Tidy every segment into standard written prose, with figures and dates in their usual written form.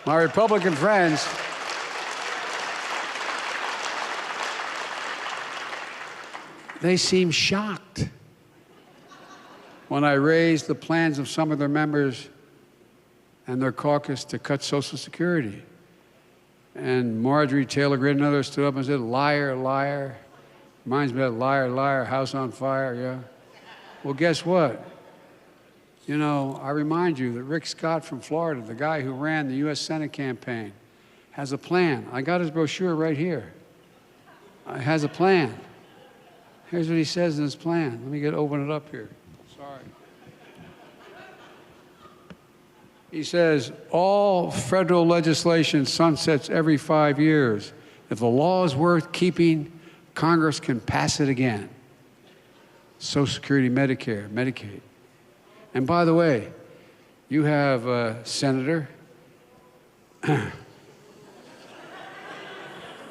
My Republican friends, they seem shocked when I raised the plans of some of their members and their caucus to cut Social Security. And Marjorie, Taylor, Greene, and others stood up and said, liar, liar. Reminds me of liar, liar, house on fire, yeah. Well, guess what? You know, I remind you that Rick Scott from Florida, the guy who ran the U.S. Senate campaign, has a plan. I got his brochure right here. He has a plan. Here's what he says in his plan. Let me open it up here. Sorry. He says, all federal legislation sunsets every 5 years. If the law is worth keeping, Congress can pass it again. Social Security, Medicare, Medicaid. And by the way, you have a senator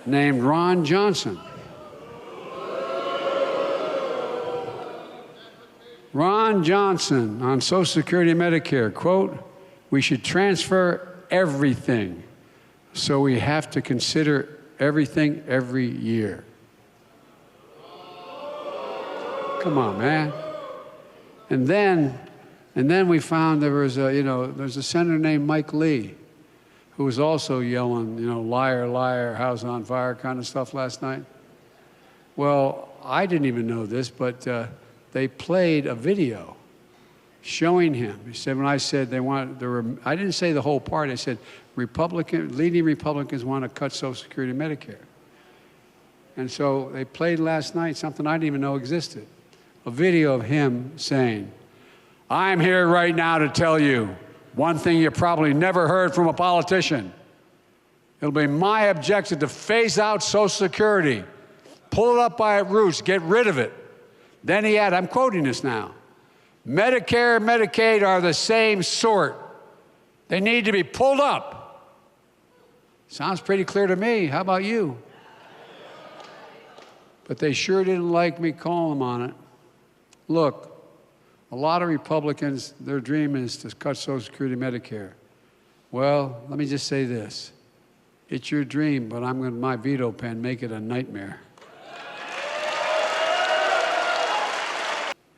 named Ron Johnson. Ron Johnson on Social Security and Medicare, quote, we should transfer everything, so we have to consider everything every year. Come on, man. And then we found there was there's a senator named Mike Lee who was also yelling, liar, liar, house on fire kind of stuff last night. Well, I didn't even know this, but they played a video showing him. He said, when I said I didn't say the whole part. I said, leading Republicans want to cut Social Security and Medicare. And so they played last night something I didn't even know existed. A video of him saying, I'm here right now to tell you one thing you probably never heard from a politician. It'll be my objective to phase out Social Security, pull it up by its roots, get rid of it. Then he had, I'm quoting this now, Medicare and Medicaid are the same sort. They need to be pulled up. Sounds pretty clear to me. How about you? But they sure didn't like me calling them on it. Look, a lot of Republicans, their dream is to cut Social Security and Medicare. Well, let me just say this. It's your dream, but I'm going to, my veto pen, make it a nightmare.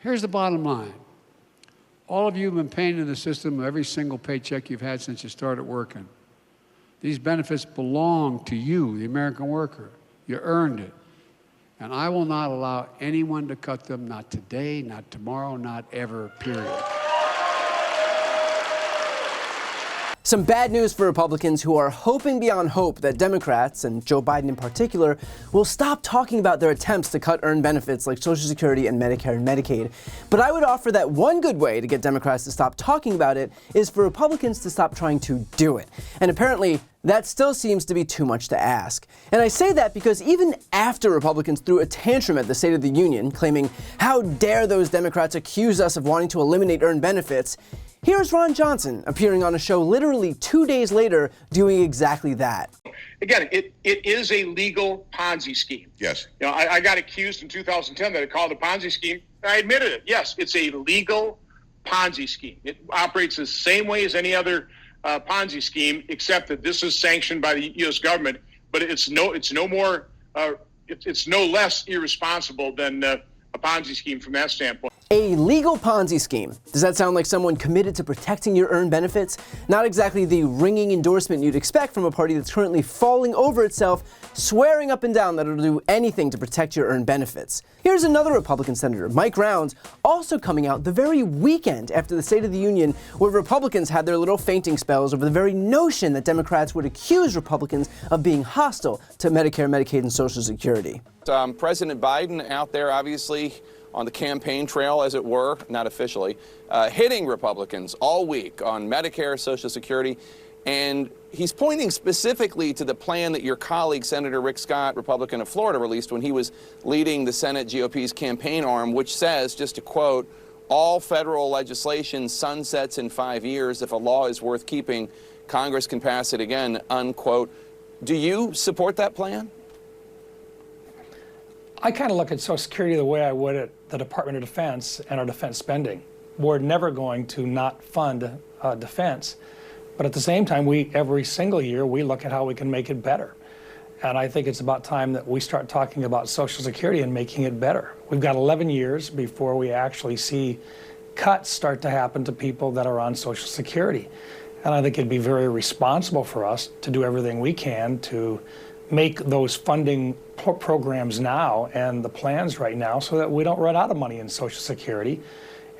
Here's the bottom line. All of you have been paying into the system every single paycheck you've had since you started working. These benefits belong to you, the American worker. You earned it. And I will not allow anyone to cut them, not today, not tomorrow, not ever, period. Some bad news for Republicans who are hoping beyond hope that Democrats, and Joe Biden in particular, will stop talking about their attempts to cut earned benefits like Social Security and Medicare and Medicaid. But I would offer that one good way to get Democrats to stop talking about it is for Republicans to stop trying to do it. And apparently, that still seems to be too much to ask. And I say that because even after Republicans threw a tantrum at the State of the Union, claiming, how dare those Democrats accuse us of wanting to eliminate earned benefits, here's Ron Johnson appearing on a show literally 2 days later doing exactly that. Again, it is a legal Ponzi scheme. Yes. I got accused in 2010 that I called it a Ponzi scheme. I admitted it. Yes, it's a legal Ponzi scheme. It operates the same way as any other Ponzi scheme, except that this is sanctioned by the U.S. government. But it's no less irresponsible than a Ponzi scheme from that standpoint. A legal Ponzi scheme. Does that sound like someone committed to protecting your earned benefits? Not exactly the ringing endorsement you'd expect from a party that's currently falling over itself, swearing up and down that it'll do anything to protect your earned benefits. Here's another Republican senator, Mike Rounds, also coming out the very weekend after the State of the Union, where Republicans had their little fainting spells over the very notion that Democrats would accuse Republicans of being hostile to Medicare, Medicaid, and Social Security. President Biden out there, obviously, on the campaign trail, as it were, not officially, hitting Republicans all week on Medicare, Social Security, and he's pointing specifically to the plan that your colleague, Senator Rick Scott, Republican of Florida, released when he was leading the Senate GOP's campaign arm, which says, just to quote, all federal legislation sunsets in 5 years. If a law is worth keeping, Congress can pass it again, unquote. Do you support that plan? I kind of look at Social Security the way I would at the Department of Defense and our defense spending. We're never going to not fund defense. But at the same time, every single year, we look at how we can make it better. And I think it's about time that we start talking about Social Security and making it better. We've got 11 years before we actually see cuts start to happen to people that are on Social Security. And I think it'd be very responsible for us to do everything we can to make those funding programs now and the plans right now so that we don't run out of money in Social Security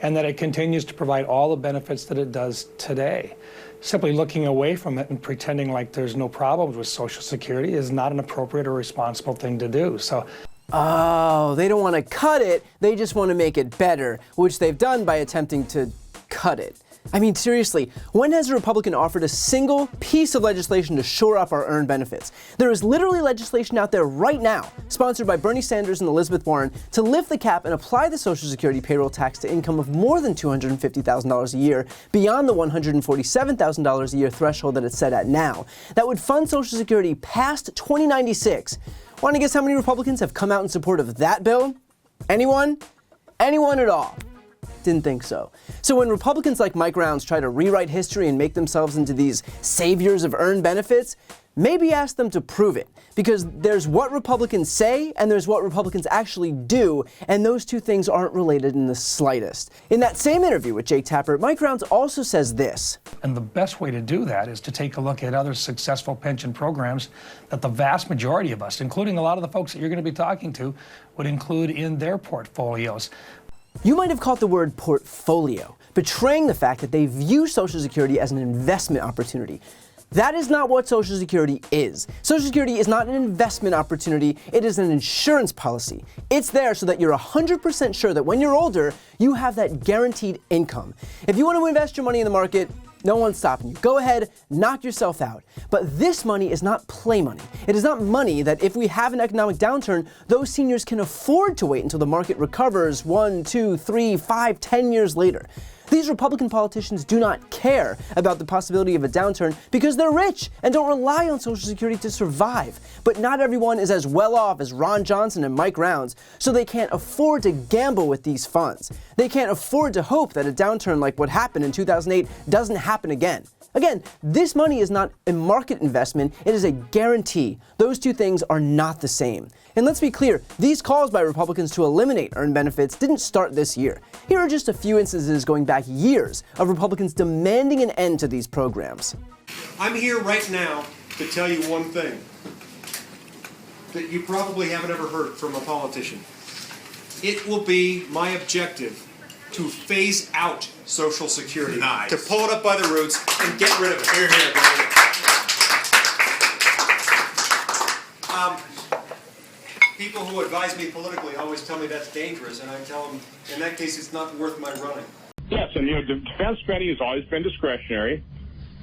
and that it continues to provide all the benefits that it does today. Simply looking away from it and pretending like there's no problems with Social Security is not an appropriate or responsible thing to do. So, oh, they don't want to cut it, they just want to make it better, which they've done by attempting to cut it. I mean, seriously, when has a Republican offered a single piece of legislation to shore up our earned benefits? There is literally legislation out there right now, sponsored by Bernie Sanders and Elizabeth Warren, to lift the cap and apply the Social Security payroll tax to income of more than $250,000 a year, beyond the $147,000 a year threshold that it's set at now. That would fund Social Security past 2096. Want to guess how many Republicans have come out in support of that bill? Anyone? Anyone at all? Didn't think so. So when Republicans like Mike Rounds try to rewrite history and make themselves into these saviors of earned benefits, maybe ask them to prove it. Because there's what Republicans say and there's what Republicans actually do, and those two things aren't related in the slightest. In that same interview with Jake Tapper, Mike Rounds also says this. and the best way to do that is to take a look at other successful pension programs that the vast majority of us, including a lot of the folks that you're going to be talking to, would include in their portfolios. You might have caught the word portfolio, betraying the fact that they view Social Security as an investment opportunity. That is not what Social Security is. Social Security is not an investment opportunity, it is an insurance policy. It's there so that you're 100% sure that when you're older, you have that guaranteed income. If you want to invest your money in the market, no one's stopping you. Go ahead, knock yourself out. But this money is not play money. It is not money that if we have an economic downturn, those seniors can afford to wait until the market recovers 1, 2, 3, 5, 10 years later. These Republican politicians do not care about the possibility of a downturn because they're rich and don't rely on Social Security to survive. But not everyone is as well off as Ron Johnson and Mike Rounds, so they can't afford to gamble with these funds. They can't afford to hope that a downturn like what happened in 2008 doesn't happen again. Again, this money is not a market investment, it is a guarantee. Those two things are not the same. And let's be clear, these calls by Republicans to eliminate earned benefits didn't start this year. Here are just a few instances going back years of Republicans demanding an end to these programs. I'm here right now to tell you one thing that you probably haven't ever heard from a politician. It will be my objective to phase out Social Security, Nice. to pull it up by the roots and get rid of it. Here, here, buddy. People who advise me politically always tell me that's dangerous, and I tell them, in that case, it's not worth my running. Yes, and defense spending has always been discretionary.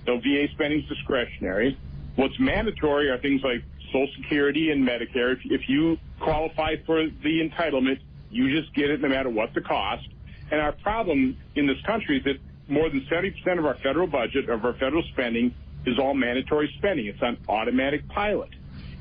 So VA spending is discretionary. What's mandatory are things like Social Security and Medicare. If you qualify for the entitlement, you just get it no matter what the cost. And our problem in this country is that more than 70% of our federal budget, of our federal spending, is all mandatory spending. It's on automatic pilot.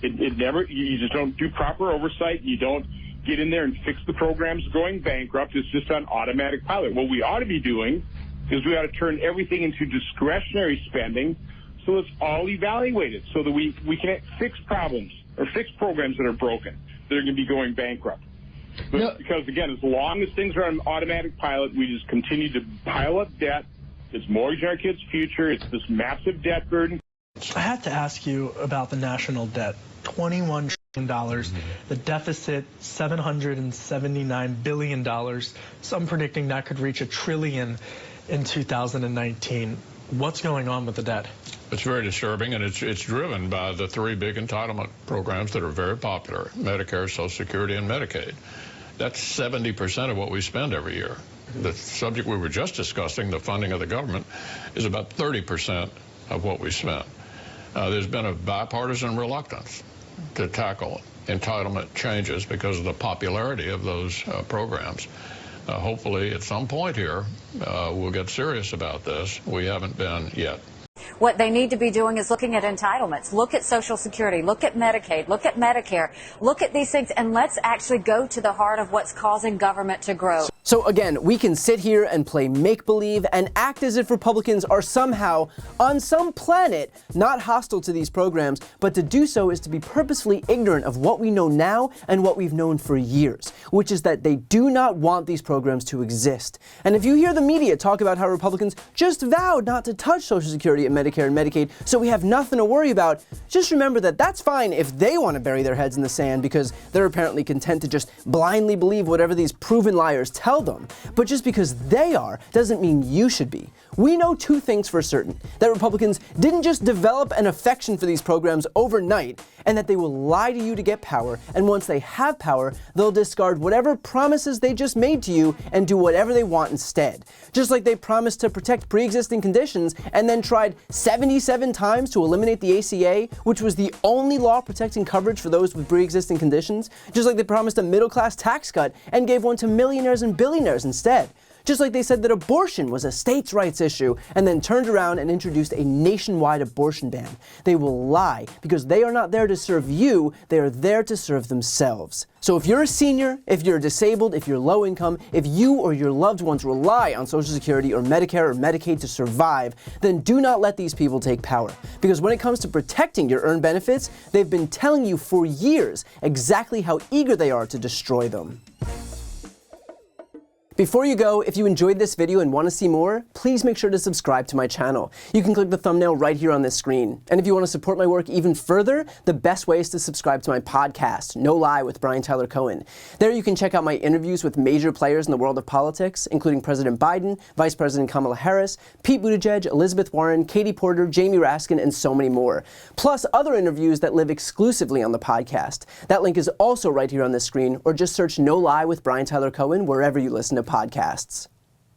It never, you just don't do proper oversight. You don't get in there and fix the programs going bankrupt. It's just on automatic pilot. What we ought to be doing is we ought to turn everything into discretionary spending so it's all evaluated so that we can fix problems or fix programs that are broken, that are going to be going bankrupt. But because, again, as long as things are on automatic pilot, we just continue to pile up debt. It's mortgaging our kids' future. It's this massive debt burden. I have to ask you about the national debt. $21 trillion. The deficit, $779 billion. Some predicting that could reach $1 trillion in 2019. What's going on with the debt? It's very disturbing, and it's driven by the three big entitlement programs that are very popular: Medicare, Social Security, and Medicaid. That's 70% of what we spend every year. The subject we were just discussing, the funding of the government, is about 30% of what we spend. There's been a bipartisan reluctance to tackle entitlement changes because of the popularity of those programs. Hopefully, at some point here, we'll get serious about this. We haven't been yet. What they need to be doing is looking at entitlements. Look at Social Security. Look at Medicaid. Look at Medicare. Look at these things, and let's actually go to the heart of what's causing government to grow. So again, we can sit here and play make-believe and act as if Republicans are somehow, on some planet, not hostile to these programs, but to do so is to be purposefully ignorant of what we know now and what we've known for years, which is that they do not want these programs to exist. And if you hear the media talk about how Republicans just vowed not to touch Social Security and Medicare and Medicaid, so we have nothing to worry about, just remember that that's fine if they want to bury their heads in the sand because they're apparently content to just blindly believe whatever these proven liars tell them. But just because they are doesn't mean you should be. We know two things for certain: that Republicans didn't just develop an affection for these programs overnight, and that they will lie to you to get power, and once they have power, they'll discard whatever promises they just made to you and do whatever they want instead. Just like they promised to protect pre-existing conditions and then tried 77 times to eliminate the ACA, which was the only law protecting coverage for those with pre-existing conditions. Just like they promised a middle-class tax cut and gave one to millionaires and billionaires instead. Just like they said that abortion was a states' rights issue and then turned around and introduced a nationwide abortion ban. They will lie because they are not there to serve you, they are there to serve themselves. So if you're a senior, if you're disabled, if you're low income, if you or your loved ones rely on Social Security or Medicare or Medicaid to survive, then do not let these people take power. Because when it comes to protecting your earned benefits, they've been telling you for years exactly how eager they are to destroy them. Before you go, if you enjoyed this video and want to see more, please make sure to subscribe to my channel. You can click the thumbnail right here on this screen. And if you want to support my work even further, the best way is to subscribe to my podcast, No Lie with Brian Tyler Cohen. There you can check out my interviews with major players in the world of politics, including President Biden, Vice President Kamala Harris, Pete Buttigieg, Elizabeth Warren, Katie Porter, Jamie Raskin, and so many more. Plus other interviews that live exclusively on the podcast. That link is also right here on this screen, or just search No Lie with Brian Tyler Cohen wherever you listen to podcasts.